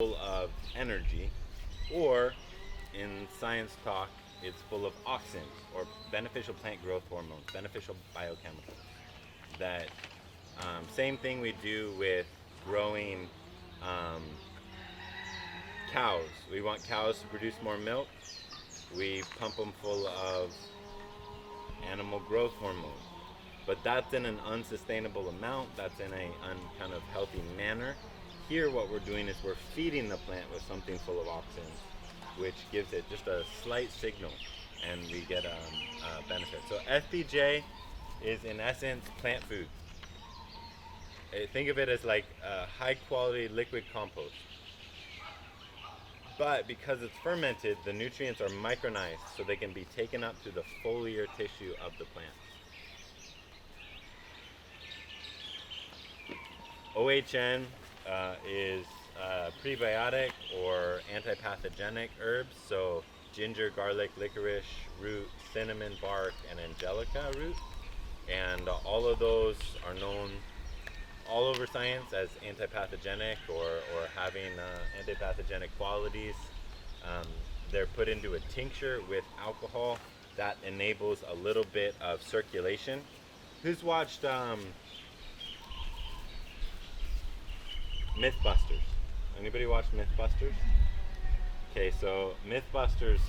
full of energy, or in science talk, it's full of auxins or beneficial plant growth hormones, beneficial biochemicals. That same thing we do with growing um, cows. We want cows to produce more milk. We pump them full of animal growth hormone. But that's in an unsustainable amount, that's in a kind of healthy manner. Here what we're doing is we're feeding the plant with something full of auxins, which gives it just a slight signal, and we get a benefit. So FPJ is in essence plant food. Think of it as like a high quality liquid compost. But because it's fermented, the nutrients are micronized so they can be taken up through the foliar tissue of the plant. OHN is prebiotic or antipathogenic herbs, so ginger, garlic, licorice root, cinnamon bark, and angelica root. And all of those are known all over science as antipathogenic or having antipathogenic qualities. They're put into a tincture with alcohol that enables a little bit of circulation. Who's watched Mythbusters? Anybody watch Mythbusters? Okay, so Mythbusters,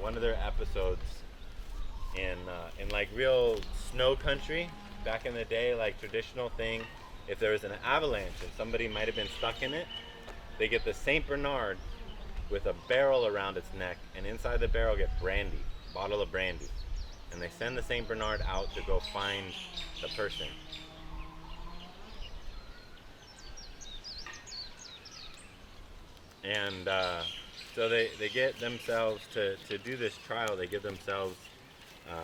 one of their episodes in like real snow country back in the day, like traditional thing, if there was an avalanche and somebody might have been stuck in it, they get the Saint Bernard with a barrel around its neck, and inside the barrel get brandy, bottle of brandy, and they send the Saint Bernard out to go find the person. And so they get themselves to do this trial. They give themselves,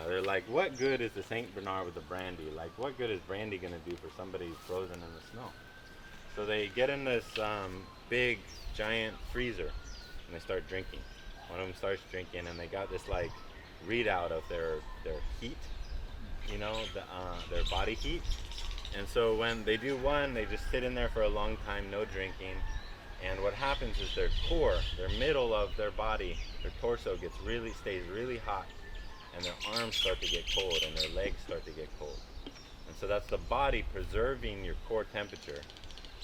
they're like, what good is the St. Bernard with the brandy? Like, what good is brandy going to do for somebody frozen in the snow? So they get in this big, giant freezer, and they start drinking. One of them starts drinking, and they got this, like, readout of their heat, their body heat. And so when they do one, they just sit in there for a long time, no drinking. And what happens is their core, their middle of their body, their torso stays really hot, and their arms start to get cold, and their legs start to get cold. And so that's the body preserving your core temperature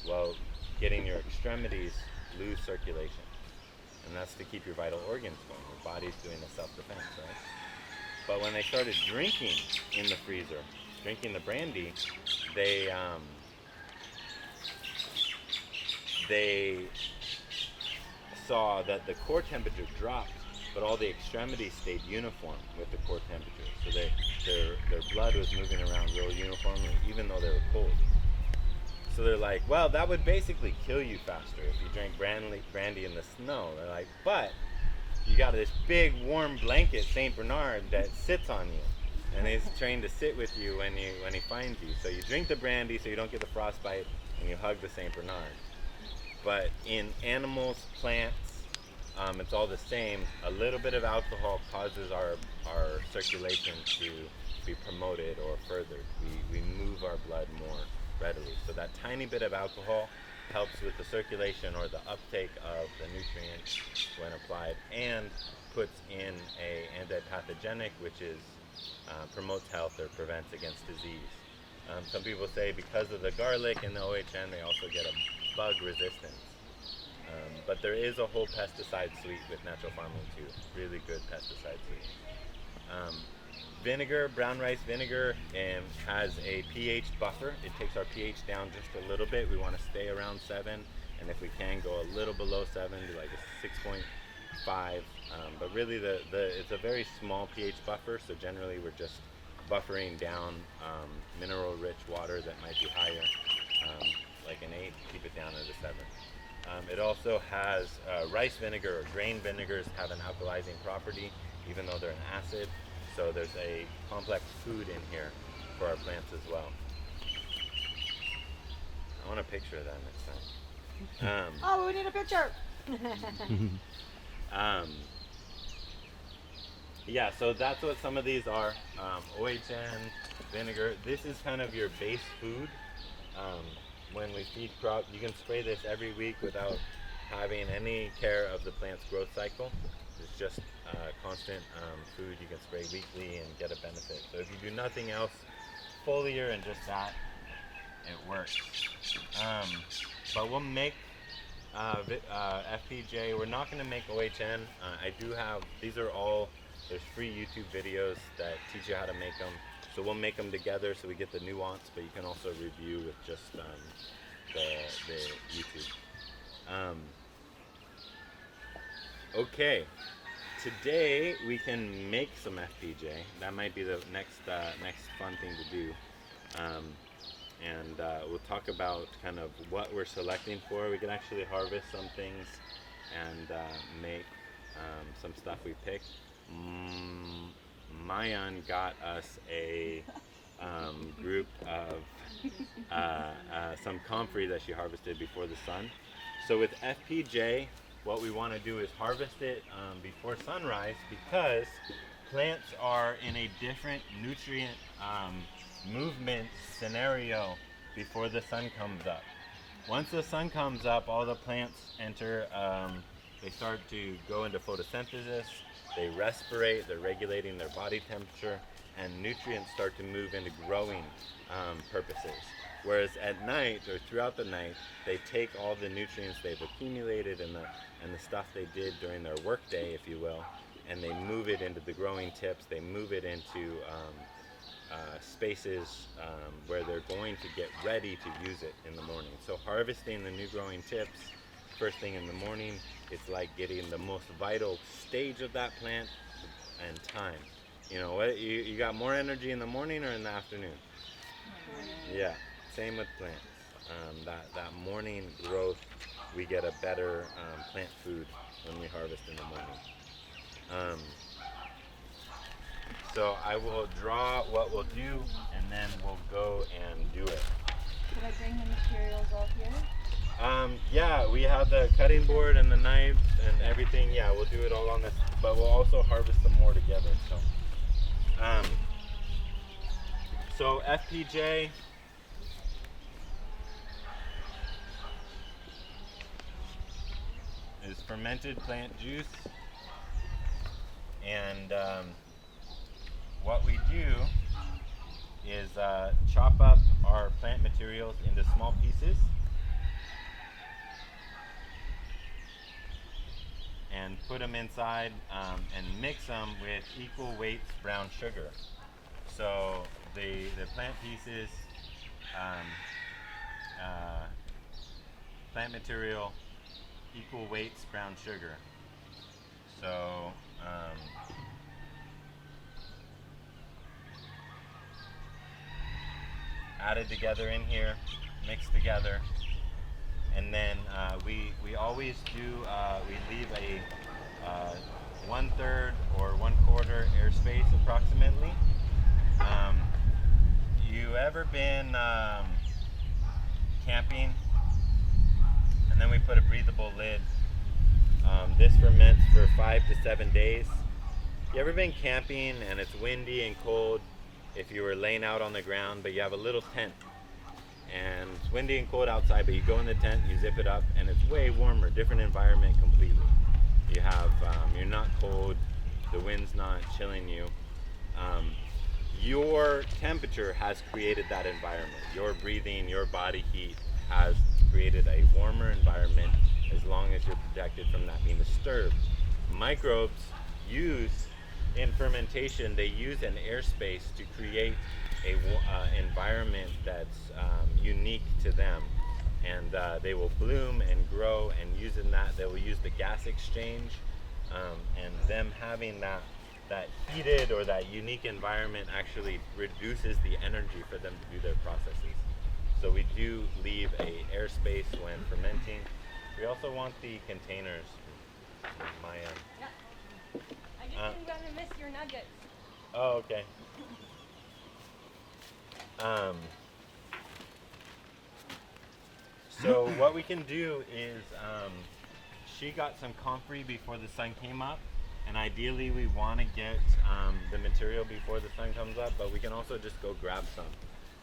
while getting your extremities lose circulation. And that's to keep your vital organs going. Your body's doing a self-defense, right? But when they started drinking in the freezer, drinking the brandy, they saw that the core temperature dropped, but all the extremities stayed uniform with the core temperature. So their blood was moving around real uniformly, even though they were cold. So they're like, well, that would basically kill you faster if you drank brandy in the snow. They're like, but you got this big warm blanket, Saint Bernard, that sits on you, and he's trained to sit with you when he finds you. So you drink the brandy so you don't get the frostbite, and you hug the Saint Bernard. But in animals, plants, it's all the same. A little bit of alcohol causes our circulation to be promoted or furthered. We move our blood more readily. So that tiny bit of alcohol helps with the circulation or the uptake of the nutrients when applied, and puts in a antipathogenic, which is promotes health or prevents against disease. Some people say because of the garlic and the OHN, they also get a bug resistance. But there is a whole pesticide suite with natural farming too. Really good pesticide suite. Vinegar, brown rice vinegar, has a pH buffer. It takes our pH down just a little bit. We want to stay around 7, and if we can go a little below 7 to like a 6.5. But really it's a very small pH buffer, so generally we're just buffering down mineral-rich water that might be higher, like an 8, keep it down at a 7. It also has rice vinegar or grain vinegars have an alkalizing property, even though they're an acid. So there's a complex food in here for our plants as well. I want a picture of that next time. Oh, we need a picture. Yeah, so that's what some of these are. OHN, vinegar. This is kind of your base food. when we feed crop, you can spray this every week without having any care of the plant's growth cycle. It's just constant food you can spray weekly and get a benefit. So if you do nothing else, foliar and just that, it works. But we'll make FPJ. We're not going to make OHN. I do have, these are all, there's free YouTube videos that teach you how to make them. So we'll make them together so we get the nuance, but you can also review with just the YouTube. Okay, today we can make some FPJ. That might be the next fun thing to do. And we'll talk about kind of what we're selecting for. We can actually harvest some things and make some stuff we picked. Mayan got us a group of some comfrey that she harvested before the sun. So with FPJ, what we want to do is harvest it before sunrise, because plants are in a different nutrient movement scenario before the sun comes up. Once the sun comes up, all the plants enter, they start to go into photosynthesis, they respirate, they're regulating their body temperature, and nutrients start to move into growing purposes. Whereas at night, or throughout the night, they take all the nutrients they've accumulated and the stuff they did during their workday, if you will, and they move it into the growing tips, they move it into spaces where they're going to get ready to use it in the morning. So harvesting the new growing tips first thing in the morning, it's like getting the most vital stage of that plant and time. You know what, you got more energy in the morning or in the afternoon? Yeah, same with plants. That morning growth, we get a better plant food when we harvest in the morning. So I will draw what we'll do, and then we'll go and do it. Should I bring the materials all here? Yeah, we have the cutting board and the knives and everything. Yeah, we'll do it all on this, but we'll also harvest some more together. So FPJ, is fermented plant juice, and what we do is chop up our plant materials into small pieces and put them inside and mix them with equal weights brown sugar. So the plant pieces, plant material, equal weights brown sugar. So added together in here, mixed together, and then we always do, we leave a 1/3 or 1/4 airspace approximately. You ever been camping and then we put a breathable lid? This ferments for 5 to 7 days. You ever been camping and it's windy and cold? If you were laying out on the ground, but you have a little tent and it's windy and cold outside, but you go in the tent, you zip it up, and it's way warmer, different environment completely. You have, you're not cold, the wind's not chilling you. Your temperature has created that environment. Your breathing, your body heat has created a warmer environment, as long as you're protected from that being disturbed. Microbes use, in fermentation, they use an airspace to create a environment that's unique to them, and they will bloom and grow, and using that, they will use the gas exchange, and them having that heated or that unique environment actually reduces the energy for them to do their processes. So we do leave a airspace when fermenting. We also want the containers. Maya. Yeah. I just didn't want to miss your nuggets. Oh, okay. So what we can do is, she got some comfrey before the sun came up, and ideally we want to get the material before the sun comes up, but we can also just go grab some.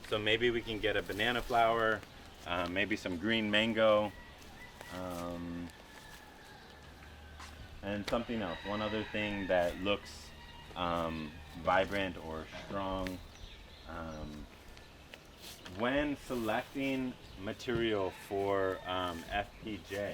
So maybe we can get a banana flour maybe some green mango, um, and something else. One other thing that looks vibrant or strong. When selecting material for FPJ,